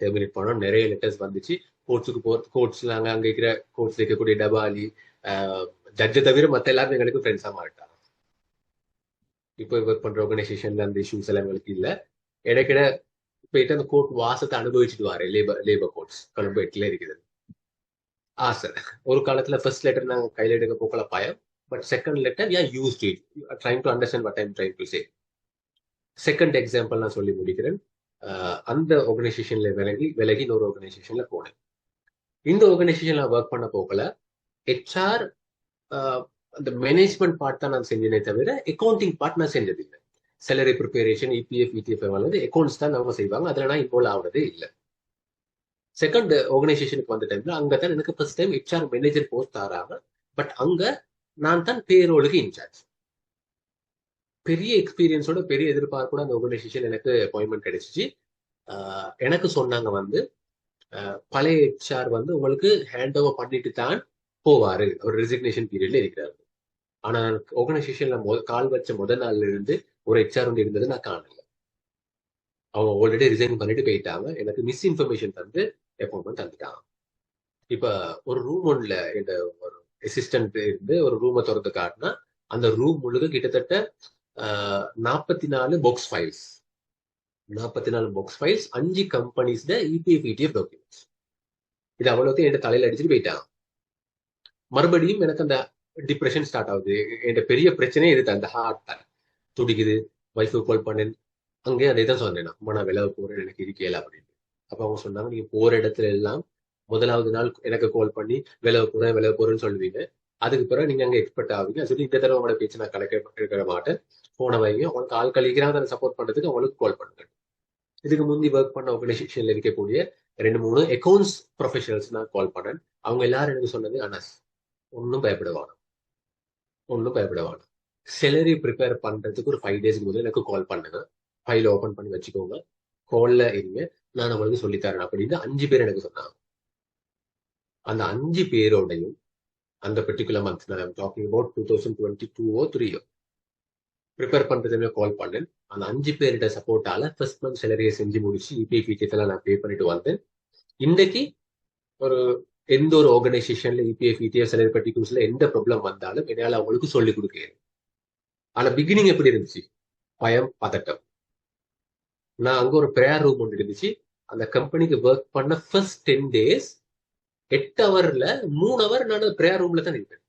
டெர்மினேட் பண்ணோம். நிறைய லெட்டர்ஸ் வந்துச்சு. கோர்ட்ஸ் நாங்க அங்க இருக்கிற கோர்ட்ஸ் இருக்கக்கூடிய டபாலி ஜட்ஜை தவிர மத்த எல்லாரும் எங்களுக்கு ஃப்ரெண்ட்ஸா மாறிட்டாங்க. இப்போ ஒர்க் பண்ற ஆர்கனைசேஷன்ல அந்த இஷ்யூஸ் எல்லாம் எங்களுக்கு இல்ல. இடைக்கிட போயிட்டு அந்த கோர்ட் வாசத்தை அனுபவிச்சுட்டு வாரு. லேபர் கோர்ட்ஸ் கொழும்பு 8ல இருக்குது. சார் ஒரு காலத்துல ஃபர்ஸ்ட் லெட்டர் நாங்க கையில எடுக்க போக்கல பயம். But second letter used it. Trying to understand what I'm trying to say. Second example நான் சொல்லி முடிக்கிறேன். அந்த ஆர்கனைசேஷன்ல விலகி இன்னொரு ஆர்கனைசேஷன்ல போனேன். இந்த ஆர்கனைசேஷன்ல ஒர்க் பண்ண போக்கல ஹெச்ஆர் அந்த மேனேஜ்மெண்ட் பார்ட் தான் நான் செஞ்சேனே தவிர அக்கௌண்டிங் பார்ட் நான் செஞ்சதில்லை. சேலரி ப்ரிப்பரேஷன், இபிஎஃப், இடிஎஃப் வந்து அக்கௌண்ட்ஸ் தான் அவங்க செய்வாங்க. அதுல நான் இன்வால்வ் ஆகுறதே இல்லை. செகண்ட் ஆர்கனைசேஷனுக்கு வந்த டைம்ல அங்கதான் எனக்கு first time HR manager post தராங்க. பட் அங்க நான் தான் பேரோலுக்கு இன்சார்ஜ். பெரிய எக்ஸ்பீரியன்ஸோட பெரிய எதிர்பார்ப்போட அந்த ஆர்கனைசேஷன் எனக்கு அப்பாயின்மெண்ட் கிடைச்சிச்சு. எனக்கு சொன்னாங்க வந்து பழைய ஹெச்ஆர் வந்து உங்களுக்கு ஹேண்ட் ஓவர் பண்ணிட்டு தான் போவாரு, ஒரு ரெசிக்னேஷன் பீரியட்ல இருக்கிறாரு. ஆனா ஆர்கனைசேஷன்ல கால் வச்ச முதல் நாள்ல இருந்து ஒரு ஹெச்ஆர் வந்து இருந்தது நான் காணல. அவங்க ஆல்ரெடி ரிசைன் பண்ணிட்டு போயிட்டாங்க. எனக்கு மிஸ் இன்ஃபர்மேஷன் தந்து அப்பாயின்மெண்ட் தந்துட்டாங்க. இப்ப ஒரு ரூம் ஒன்ல இந்த ஒரு அசிஸ்டன்ட் இருந்து ஒரு ரூமை திறந்து காட்டினா அந்த ரூம் முழுக்க கிட்டத்தட்ட 44 box files. 44 box files, 5 companies EPF ETF documents. இது அவ்வளோத்தையும் என் தலையில அடிச்சுட்டு போயிட்டாங்க. மறுபடியும் எனக்கு அந்த டிப்ரெஷன் ஸ்டார்ட் ஆகுது. என் பெரிய பிரச்சனையே இது. அந்த ஹார்ட் துடிக்குது. ஒய்ஃபு கால் பண்ணேன். அங்கே அதே தான் சொன்னேன். அம்மா நான் விலக போறேன், எனக்கு இருக்கல அப்படின்னு. அப்ப அவங்க சொன்னாங்க, நீங்க போற இடத்துல எல்லாம் முதலாவது நாள் எனக்கு கால் பண்ணி விலக போறேன்னு சொல்லுவீங்க. அதுக்கு பிறகு நீங்க அங்க எக்ஸ்பெக்ட் ஆவீங்க. சொல்லி இந்த தடவை உங்களோட பேச்சு நான் கணக்க மாட்டேன். போன வைங்க, உங்களுக்கு ஆள் கழிக்கிறாங்க அதை சப்போர்ட் பண்றதுக்கு அவங்களுக்கு கால் பண்ணுங்க. இதுக்கு முந்தி ஒர்க் பண்ண ஆர்கனைசேஷன்ல இருக்கக்கூடிய 2-3 அக்கௌண்ட்ஸ் ப்ரொஃபஷனல்ஸ் நான் கால் பண்ணேன். அவங்க எல்லாரும் எனக்கு சொன்னது, அனஸ் ஒன்னும் பயப்படவான சேலரி ப்ரிப்பேர் பண்றதுக்கு ஒரு 5 டேஸ்க்கு முதல்ல எனக்கு கால் பண்ணுங்க. ஃபைல் ஓபன் பண்ணி வச்சுக்கோங்க, கால்ல இருங்க, நான் உங்களுக்கு சொல்லித்தரேன் அப்படின்னு 5 பேர் எனக்கு சொன்னாங்க. அந்த 5 பேரோடையும் அந்த பர்டிகுலர் மந்த், நான் டாக்கிங் அபவுட் 2022 3 ப்ரிப்பேர் பண்றதுன்னு கால் பண்ணேன். அந்த 5 பேருடைய சப்போர்ட்டால ஃபர்ஸ்ட் மந்த் சேலரியை செஞ்சு முடிச்சு இபிஎஃப் எல்லாம் நான் பே பண்ணிட்டு வந்தேன். இன்னைக்கு ஒரு எந்த ஒரு ஆர்கனைசேஷன்ல இபிஎஃப் இடிஎஃப் சேலரி பர்டிகுலர்ஸ்ல எந்த ப்ராப்ளம் வந்தாலும் என்னால அவங்களுக்கு சொல்லிக் கொடுக்கிறேன். ஆனா பிகினிங் எப்படி இருந்துச்சு? பயம், பதட்டம். நான் அங்க ஒரு ப்ரேயர் ரூம் ஒன்று இருந்துச்சு. அந்த கம்பெனிக்கு ஒர்க் பண்ண ஃபர்ஸ்ட் 10 days 8 ஹவர்ல 3 ஹவர் நான் ப்ரேயர் ரூம்ல தான் இருப்பேன்.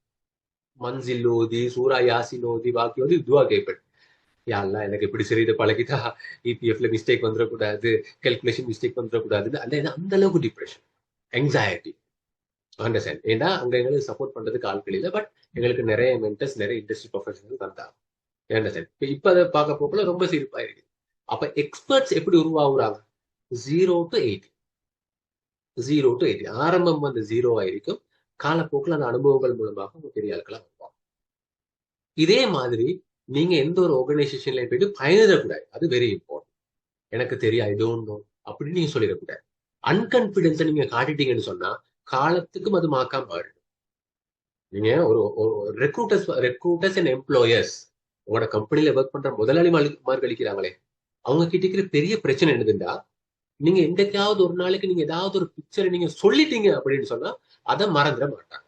மன்சில் ஓதி, சூரா யாசின் ஓதி, பாக்கி ஓதி துவா கேட்பேன். யாரெல்லாம் எனக்கு எப்படி சரி இதை பழகிட்டா இபிஎஃப்ல மிஸ்டேக் வந்துடக்கூடாது, கால்குலேஷன் மிஸ்டேக் வந்துடக்கூடாதுன்னு. அந்த அளவுக்கு டிப்ரெஷன், எங்ஸைட்டி. அண்டர்ஸ்டாண்ட்? ஏன்னா அங்க எங்களுக்கு சப்போர்ட் பண்றதுக்கு ஆட்கள் இல்லை. பட் எங்களுக்கு நிறைய மென்டர்ஸ், நிறைய இண்டஸ்ட்ரி ப்ரொஃபஷனல் தந்தாங்க. அண்டர்ஸ்டாண்ட்? இப்ப அதை பார்க்க போக்குள்ள ரொம்ப சிரிப்பா இருக்கு. அப்ப எக்ஸ்பர்ட்ஸ் எப்படி உருவாகுறாங்க? 0 to 80. 0 to 80. ஆரம்பம் வந்து 0 ஆயிருக்கும். காலப்போக்கில் அந்த அனுபவங்கள் மூலமாக பெரிய ஆட்களா வருவாங்க. இதே மாதிரி நீங்க எந்த ஒரு ஆர்கனைசேஷன்ல போயிட்டு பயனிடக்கூடாது. அது வெரி இம்பார்ட்டன்ட். எனக்கு தெரியும், ஐ டோன்ட் நோ அப்படின்னு நீங்க சொல்லிடக்கூடாது. அன்கான்பிடன்ஸை நீங்க காட்டிட்டீங்கன்னு சொன்னா காலத்துக்கும் அது மாக்காம மாறிடும். நீங்க ஒரு ரெக்ரூட்டர்ஸ் அண்ட் எம்ப்ளாயர்ஸ், உங்களோட கம்பெனில ஒர்க் பண்ற முதலாளி மார்களிக்கிறாங்களே, அவங்க கிட்ட இருக்கிற பெரிய பிரச்சனை என்னதுண்டா, நீங்க எந்தக்காவது ஒரு நாளைக்கு நீங்க ஏதாவது ஒரு பிக்சரை நீங்க சொல்லிட்டீங்க அப்படின்னு சொன்னா அதை மறந்துட மாட்டாங்க.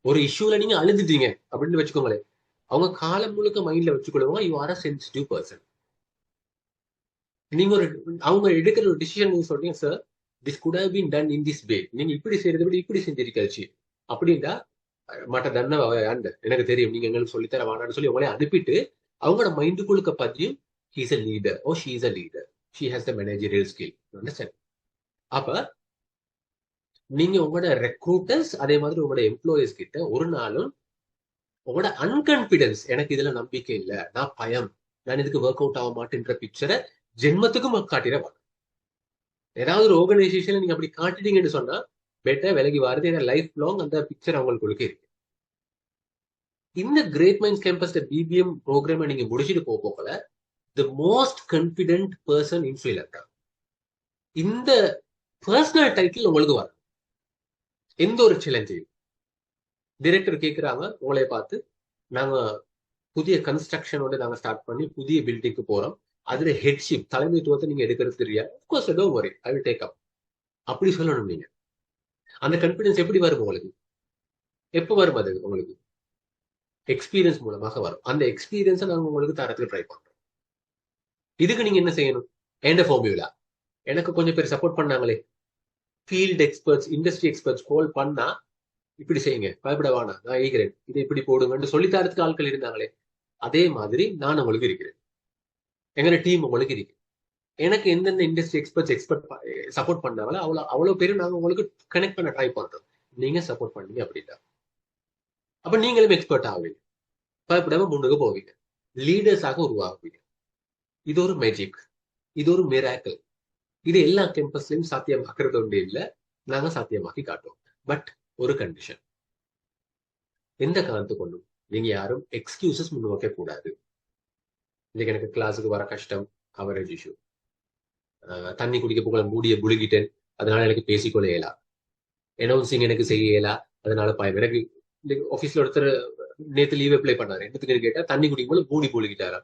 ஒரு இஷ்யூல நீங்க அழுதுட்டீங்க அப்படின்னு வச்சுக்கோங்களேன், அவங்க காலம் முழுக்க மைண்ட்ல வச்சுக்கொள்வாங்க, you are a sensitive person. நீங்க அவங்க எடுக்கிற ஒரு டிசிஷன் நீங்க சொல்றீங்க, sir this could have been done in this way, நீங்க இப்படி செய்யறதை விட இப்படி செஞ்சிருக்காச்சு அப்படின்னா மற்ற தன்னை எனக்கு தெரியும், நீங்க எங்களுக்கு சொல்லித்தர வேணான்னு சொல்லி அவங்களே அனுப்பிட்டு அவங்களோட மைண்டுக்குள்ளுக்க பதியும், he is a leader or she is a leader, she has the managerial skill. Understand? அப்ப நீங்க உங்களோட ரெக்ரூட்டர்ஸ் அதே மாதிரி உங்களோட எம்ப்ளாயிஸ் கிட்ட ஒரு நாளும் உங்களோட அன்கான்பிடன்ஸ், எனக்கு இதுல நம்பிக்கை இல்லை, நான் பயம், நான் இதுக்கு ஒர்க் அவுட் ஆக மாட்டேன்ற பிக்சரை ஜென்மத்துக்கும் காட்டிட வேணும். ஏதாவது ஒரு ஆர்கனைசேஷன்ல நீங்க அப்படி காட்டிட்டீங்கன்னு சொன்னா பெட்டர் விலகி வருது. ஏன்னா லைஃப் லாங் அந்த பிக்சர் அவங்களுக்கு இருக்கு. இந்த கிரேட் மைண்ட்ஸ் கேம்பஸ்ல பிபிஎம் ப்ரோக்ராம் நீங்க முடிச்சுட்டு போகல the most confident person in Sri Lanka. இந்த பர்சனல் டைட்டில் உங்களுக்கு வரும். எந்த ஒரு சேலஞ்சையும் டைரக்டர் கேட்கிறாங்க உங்களை பார்த்து, நாங்க புதிய கன்ஸ்ட்ரக்ஷனோட நாங்க ஸ்டார்ட் பண்ணி புதிய பில்டிங்க்கு போறோம், அதுல ஹெட்ஷிப் தலைமைத்துவத்தை நீங்க எடுக்கிறது தெரியாது, of course don't worry I will take up அப்படி சொல்லணும். நீங்க அந்த கான்பிடன்ஸ் எப்படி வரும் உங்களுக்கு? எப்ப வரும் அது உங்களுக்கு? எக்ஸ்பீரியன்ஸ் மூலமாக வரும். அந்த எக்ஸ்பீரியன்ஸை நாங்க உங்களுக்கு தரத்துக்கு ட்ரை பண்றோம். இதுக்கு நீங்க என்ன செய்யணும்? எந்த ஃபார்முலா எனக்கு கொஞ்சம் பேர் சப்போர்ட் பண்ணாங்களே, field experts, industry experts call பண்ணா இப்படி செய்யுங்க, பயப்பட வேணாம், நான் இருக்கிறேன், இதை இப்படி போடுங்கன்னு சொல்லி தரத்துக்கு ஆட்கள் இருந்தாங்களே, அதே மாதிரி நான் உங்களுக்கு இருக்கிறேன். எங்க டீம் உங்களுக்கு இருக்கு. எனக்கு எந்தெந்த இண்டஸ்ட்ரி எக்ஸ்பர்ட் சப்போர்ட் பண்ணாங்களோ அவ்வளவு பேரும் நாங்க உங்களுக்கு கனெக்ட் பண்ண ட்ரை பண்றோம். நீங்க சப்போர்ட் பண்ணீங்க அப்படின்னா அப்ப நீங்களும் எக்ஸ்பர்ட் ஆவீங்க, பயப்படாம முன்னுக்கு போவீங்க, லீடர்ஸாக உருவாகுவீங்க. இது ஒரு மேஜிக், இது ஒரு மிராக்கிள். இது எல்லா கேம்பஸ்லயும் சாத்தியமாக்குறது ஒன்று இல்லை, நாங்க சாத்தியமாக்கி காட்டுவோம். பட் ஒரு கண்டிஷன், எந்த காரணத்து கொண்டும் நீங்க யாரும் எக்ஸ்கியூசஸ் முன் வைக்க கூடாது. இன்னைக்கு எனக்கு கிளாஸுக்கு வர கஷ்டம், அவரேஜ் இஷ்யூ, தண்ணி குடிக்க போக மூடிய புழுகிட்டேன், அதனால எனக்கு பேசிக்கொள்ள இயலா, அனௌன்சிங் எனக்கு செய்ய இயலா, அதனால பயம். எனக்கு ஆபீஸ்ல ஒருத்தர் நேத்து லீவ் அப்ளை பண்ணாரு, என்னத்துக்கு கேட்டா தண்ணி குடிக்கும் போது மூடி புழுகிட்டாரா.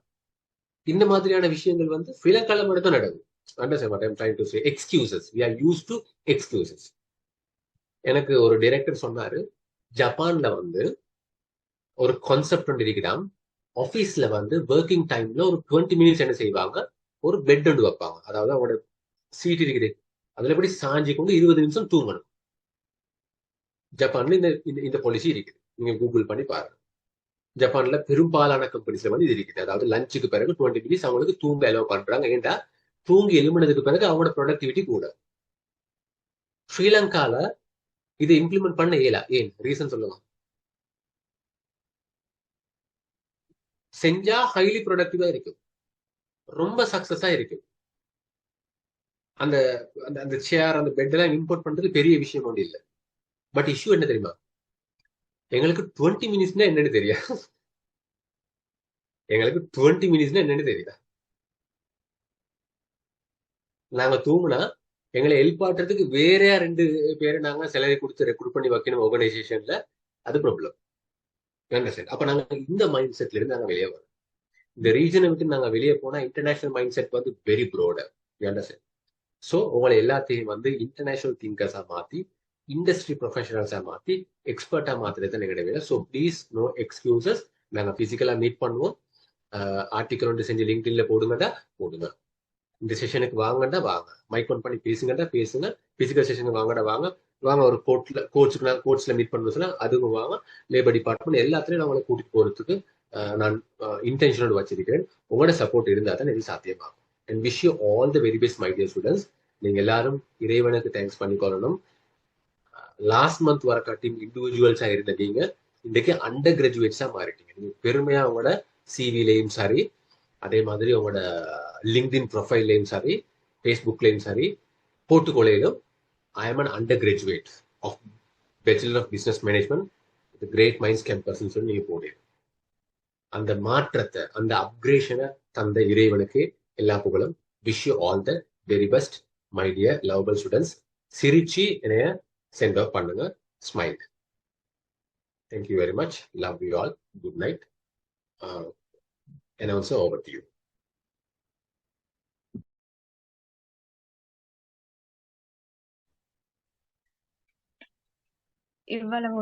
இந்த மாதிரியான விஷயங்கள் வந்து விலக்காலம் மட்டும் நடக்கும். Understand what I'm trying to say? Excuses. We are used to excuses. எனக்கு ஒரு டைரக்டர் சொன்னாரு, ஜப்பான்ல வந்து ஒரு கான்செப்ட் ஒன்று இருக்குதாம். ஆபீஸ்ல வந்து ஒர்க்கிங் டைம்ல ஒரு 20 மினிட்ஸ் என்ன செய்வாங்க, ஒரு பெட் ஒன்று வைப்பாங்க. அதாவது அவங்களோட சீட் இருக்குது, அதுல எப்படி சாஞ்சி கொண்டு 20 நிமிஷம் தூங்கணும். ஜப்பான்ல இந்த இந்த பாலிசி இருக்குது, நீங்க கூகுள் பண்ணி பாருங்க. ஜப்பான்ல பெரும்பாலான கம்பெனிஸ்ல வந்து இது இருக்குது. அதாவது லஞ்சுக்கு பிறகு 20 மினிட்ஸ் அவங்களுக்கு தூங்க அலோவ் பண்றாங்க. ஏன்டா தூங்கி எழும்பினதுக்கு பிறகு அவங்களோட ப்ரொடக்டிவிட்டி கூட. ஸ்ரீலங்கால இதை இம்ப்ளிமெண்ட் பண்ண இயலா. ஏன் ரீசன் சொல்லலாம்? செஞ்சா ஹைலி ப்ரொடக்டிவா இருக்கும், ரொம்ப சக்சஸா இருக்கும். அந்த அந்த சேர், அந்த பெட் எல்லாம் இம்போர்ட் பண்றது பெரிய விஷயம் ஒன்று இல்லை. பட் இஷ்யூ என்ன தெரியுமா? எங்களுக்கு 20 மினிட்ஸ்னா என்னன்னு தெரியா? எங்களுக்கு 20 மினிட்ஸ்னா என்னன்னு தெரியுதா? நாங்க தூங்குனா எங்களை எழுப்பாட்டுறதுக்கு வேற 2 பேரை நாங்க சேலரி கொடுத்து ரெக்ரூட் பண்ணி வைக்கணும் ஆர்கனைசேஷன்ல. அது ப்ராப்ளம். அப்ப நாங்க இந்த மைண்ட் செட்ல இருந்து நாங்க வெளியே வரோம். இந்த ரீஜனை விட்டு நாங்க வெளியே போனா இன்டர்நேஷனல் மைண்ட் செட் வந்து வெரி ப்ரோடர். ஸோ உங்களை எல்லாத்தையும் வந்து இன்டர்நேஷனல் திங்கர்ஸா மாத்தி, இண்டஸ்ட்ரி ப்ரொஃபஷனல்ஸா மாத்தி, எக்ஸ்பர்ட்டா மாத்துறது எங்களுடைய வேலை. So please no excuses. நாங்க பிசிக்கலா மீட் பண்ணுவோம். ஆர்டிக்கல் ஒன்று செஞ்சு லிங்க்டின்ல போடுங்கடா போடுங்க. இந்த செஷனுக்கு வாங்கடா வாங்க, மைக் ஒன் பண்ணி பேசுங்கடா பேசுங்க. பிசிக்கல் செஷனுக்கு வாங்கடா வாங்க. வாங்க ஒரு கோர்ட்ஸ்ல மீட் பண்ணணும் சொன்னா அதுவும் வாங்க. லேபர் டிபார்ட்மெண்ட் எல்லாத்துலயும் நான் உங்களை கூட்டிட்டு போறதுக்கு நான் இன்டென்ஷனோட வச்சிருக்கிறேன். உங்களோட சப்போர்ட் இருந்தா தான் இது சாத்தியமாகும். And wish you all the very best my dear students. நீங்க எல்லாரும் இறைவனுக்கு தேங்க்ஸ் பண்ணிக்கொள்ளணும். லாஸ்ட் மந்த் வர காட்டியும் இண்டிவிஜுவல்ஸா இருந்த நீங்க இன்றைக்கு அண்டர் கிராஜுவேட்ஸா மாறிட்டீங்க. நீங்க பெருமையா உங்களோட சிவிலையும் சரி, அதே மாதிரி உங்களோட லிங்க்டின் ப்ரொஃபைல்லையும் சரி, ஃபேஸ்புக்லையும் சரி போட்டுக்கொள்ளையிலும் I am an undergraduate of bachelor of business management with Great Minds கேம்பஸ்ன்னு சொல்லி நீங்க போடுங்க. அந்த மாற்றத்தை, அந்த அப்கிரேஷனை தந்த இறைவனுக்கு எல்லா புகழும். Wish you all the very best my dear lovable students. சிரிச்சு என்னைய சென்ட் ஆஃப் பண்ணுங்க. Smile. Thank you very much. Love you all. Good night. And also over to you. இவ்வளவு